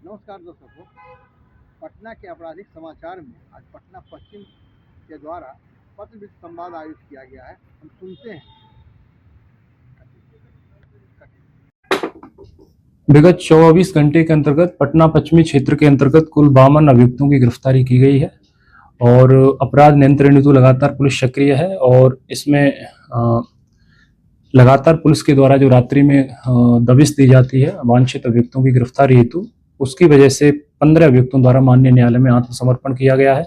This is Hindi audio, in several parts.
नमस्कार दर्शकों, पटना के आपराधिक समाचार में आज पटना पश्चिम के द्वारा पत्र संवाद आयोजित किया गया है। हम सुनते हैं। विगत 24 घंटे के अंतर्गत पटना पश्चिमी क्षेत्र के अंतर्गत कुल 52 अभियुक्तों की गिरफ्तारी की गई है और अपराध नियंत्रण हेतु लगातार पुलिस सक्रिय है और इसमें लगातार पुलिस के द्वारा जो रात्रि में दबिश दी जाती है वांछित अभियुक्तों की गिरफ्तारी हेतु, उसकी वजह से 15 अभियुक्तों द्वारा माननीय न्यायालय में आत्मसमर्पण किया गया है।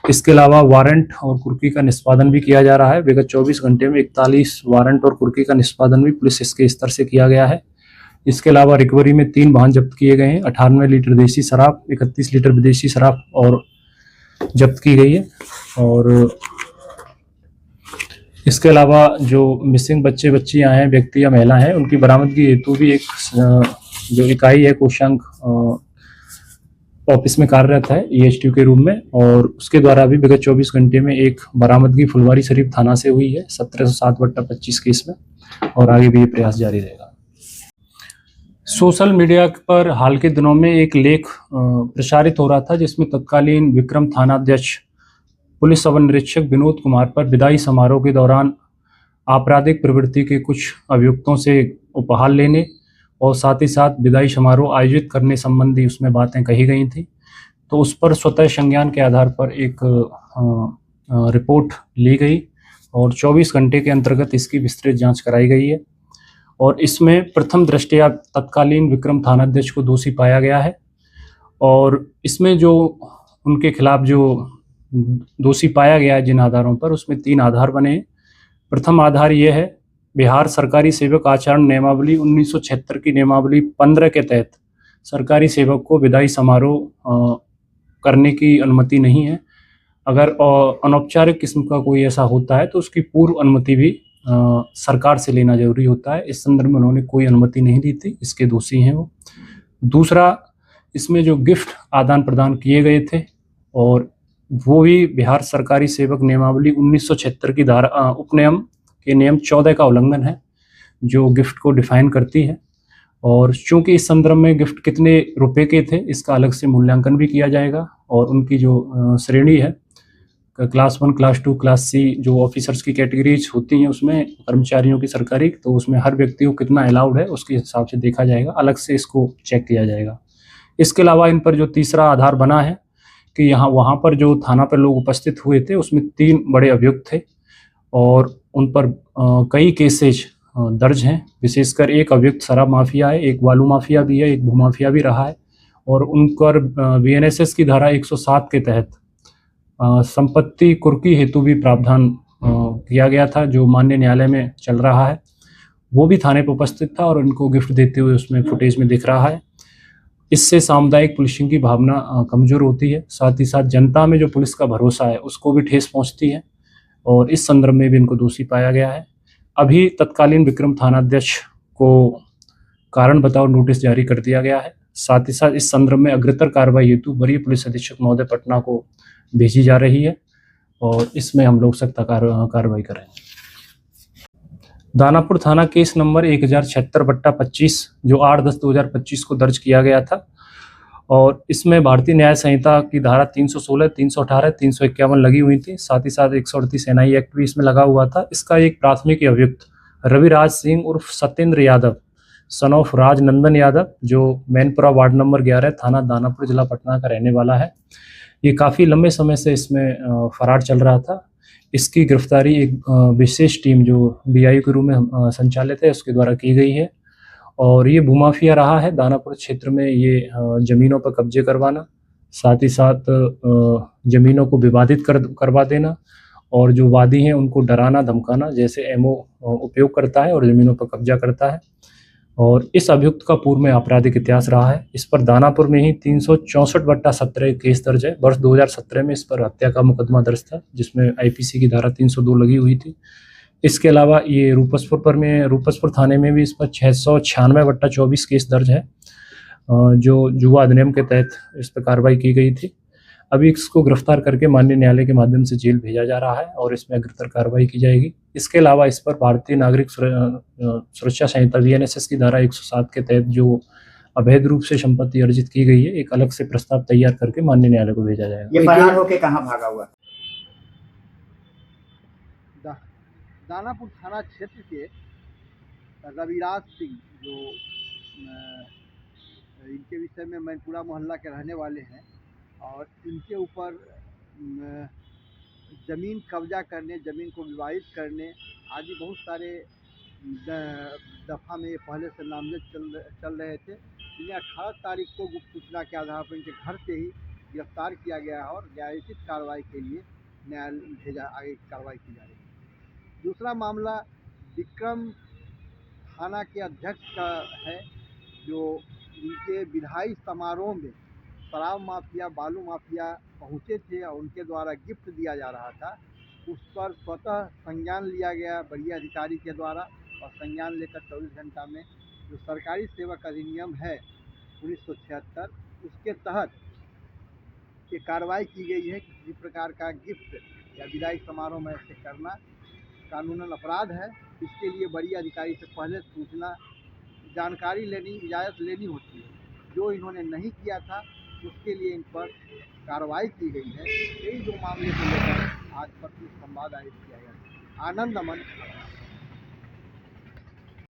इसके अलावा वारंट और कुर्की का निष्पादन भी किया जा रहा है। विगत 24 घंटे में 41 वारंट और कुर्की का निष्पादन भी पुलिस इसके स्तर से किया गया है। इसके अलावा रिकवरी में 3 वाहन जब्त किए गए हैं। 98 लीटर देसी शराब, 31 लीटर विदेशी शराब और जब्त की गई है। और इसके अलावा जो मिसिंग बच्चियां हैं, व्यक्ति या महिला हैं, उनकी बरामदगी हेतु भी एक जो इकाई है कोषांक ऑफिस में कार्यरत है EHTU के रूप में, और उसके द्वारा भी विगत 24 घंटे में एक बरामदगी फुलवारी शरीफ थाना से हुई है 1707/25 केस में, और आगे भी ये प्रयास जारी रहेगा। सोशल मीडिया पर हाल के दिनों में एक लेख प्रसारित हो रहा था जिसमें तत्कालीन विक्रम थानाध्यक्ष पुलिस सब निरीक्षक विनोद कुमार पर विदाई समारोह के दौरान आपराधिक प्रवृत्ति के कुछ अभियुक्तों से उपहार लेने और साथ ही साथ विदाई समारोह आयोजित करने संबंधी उसमें बातें कही गई थी। तो उस पर स्वतः संज्ञान के आधार पर एक रिपोर्ट ली गई और 24 घंटे के अंतर्गत इसकी विस्तृत जांच कराई गई है और इसमें प्रथम दृष्टया तत्कालीन विक्रम थानाध्यक्ष को दोषी पाया गया है। और इसमें जो उनके खिलाफ जो दोषी पाया गया है जिन आधारों पर, उसमें 3 आधार बने। प्रथम आधार ये है, बिहार सरकारी सेवक आचरण नियमावली 1976 की नियमावली 15 के तहत सरकारी सेवक को विदाई समारोह करने की अनुमति नहीं है। अगर अनौपचारिक किस्म का कोई ऐसा होता है तो उसकी पूर्व अनुमति भी सरकार से लेना जरूरी होता है। इस संदर्भ में उन्होंने कोई अनुमति नहीं दी थी, इसके दोषी हैं वो। दूसरा, इसमें जो गिफ्ट आदान प्रदान किए गए थे और वो भी बिहार सरकारी सेवक नियमावली 1976 की धारा उपनियम के नियम 14 का उल्लंघन है जो गिफ्ट को डिफाइन करती है। और चूंकि इस संदर्भ में गिफ्ट कितने रुपए के थे इसका अलग से मूल्यांकन भी किया जाएगा और उनकी जो श्रेणी है क्लास 1, क्लास 2, क्लास C जो ऑफिसर्स की कैटेगरीज होती हैं उसमें कर्मचारियों की सरकारी, तो उसमें हर व्यक्ति को कितना अलाउड है उसके हिसाब से देखा जाएगा, अलग से इसको चेक किया जाएगा। इसके अलावा इन पर जो तीसरा आधार बना है कि वहाँ पर जो थाना पर लोग उपस्थित हुए थे उसमें 3 बड़े अभियुक्त थे और उन पर कई केसेज दर्ज हैं। विशेषकर एक अभियुक्त शराब माफिया है, एक बालू माफिया भी है, एक भू माफिया भी रहा है और उन पर BNSS की धारा 107 के तहत संपत्ति कुर्की हेतु भी प्रावधान किया गया था जो माननीय न्यायालय में चल रहा है। वो भी थाने पर उपस्थित था और उनको गिफ्ट देते हुए उसमें फुटेज में दिख रहा है। इससे सामुदायिक पुलिसिंग की भावना कमजोर होती है, साथ ही साथ जनता में जो पुलिस का भरोसा है उसको भी ठेस पहुंचती है और इस संदर्भ में भी इनको दोषी पाया गया है। अभी तत्कालीन विक्रम थानाध्यक्ष को कारण बताओ नोटिस जारी कर दिया गया है। साथ ही साथ इस संदर्भ में अग्रतर कार्रवाई हेतु वरीय पुलिस अधीक्षक महोदय पटना को भेजी जा रही है और इसमें हम लोग सख्त कार्रवाई करेंगे। दानापुर थाना केस नंबर 1076/25 जो 8/10/2025 को दर्ज किया गया था और इसमें भारतीय न्याय संहिता की धारा 316, 318, 351 लगी हुई थी। साथ ही साथ 138 NI एक्ट भी इसमें लगा हुआ था। इसका एक प्राथमिक अभियुक्त रविराज सिंह उर्फ सत्येंद्र यादव सन ऑफ राजनंदन यादव जो मैनपुरा वार्ड नंबर 11 थाना दानापुर जिला पटना का रहने वाला है, ये काफ़ी लंबे समय से इसमें फरार चल रहा था। इसकी गिरफ्तारी एक विशेष टीम जो DI के रूप में संचालित है उसके द्वारा की गई है और ये भूमाफिया रहा है दानापुर क्षेत्र में। ये ज़मीनों पर कब्जे करवाना, साथ ही साथ ज़मीनों को विवादित करवा देना और जो वादी हैं उनको डराना धमकाना जैसे MO उपयोग करता है और ज़मीनों पर कब्जा करता है। और इस अभियुक्त का पूर्व में आपराधिक इतिहास रहा है। इस पर दानापुर में ही 364/17 केस दर्ज है। वर्ष 2017 में इस पर हत्या का मुकदमा दर्ज था जिसमें IPC की धारा 302 लगी हुई थी। इसके अलावा ये रूपसपुर थाने में भी इस पर 696/24 केस दर्ज है जो युवा अधिनियम के तहत इस पर कार्रवाई की गई थी। अभी इसको गिरफ्तार करके माननीय न्यायालय के माध्यम से जेल भेजा जा रहा है और इसमें अग्रतर कार्रवाई की जाएगी। इसके अलावा इस पर भारतीय नागरिक सुरक्षा संहिता BNSS की धारा 107 के तहत जो अवैध रूप से संपत्ति अर्जित की गई है, एक अलग से प्रस्ताव तैयार करके माननीय न्यायालय को भेजा जाएगा। ये फरार होके कहाँ भागा हुआ? दानापुर थाना क्षेत्र के रविराज सिंह, जो इनके विषय में मैनपुरा मोहल्ला के रहने वाले हैं और इनके ऊपर ज़मीन कब्जा करने, ज़मीन को विवादित करने आदि बहुत सारे दफ़ा में ये पहले से नामजद चल रहे थे। इन्हें 18 तारीख को गुप्त सूचना के आधार पर इनके घर से ही गिरफ्तार किया गया है और न्यायोचित कार्रवाई के लिए न्यायालय भेजा, आगे कार्रवाई की जा रही है। दूसरा मामला विक्रम थाना के अध्यक्ष का है, जो इनके विधायी समारोह में शराब माफिया, बालू माफिया पहुँचे थे और उनके द्वारा गिफ्ट दिया जा रहा था। उस पर स्वतः संज्ञान लिया गया वरीय अधिकारी के द्वारा और संज्ञान लेकर 24 घंटा में जो सरकारी सेवक अधिनियम है 1976, उसके तहत ये कार्रवाई की गई है। किसी प्रकार का गिफ्ट या विदाई समारोह में ऐसे करना कानूनन अपराध है। इसके लिए वरीय अधिकारी से पहले सूचना, जानकारी लेनी, इजाज़त लेनी होती है। जो इन्होंने नहीं किया था उसके लिए इन पर कार्रवाई की गई है। यही दो मामले को लेकर आज पत्रकार संवाद आयोजित किया गया। आनंद अमन।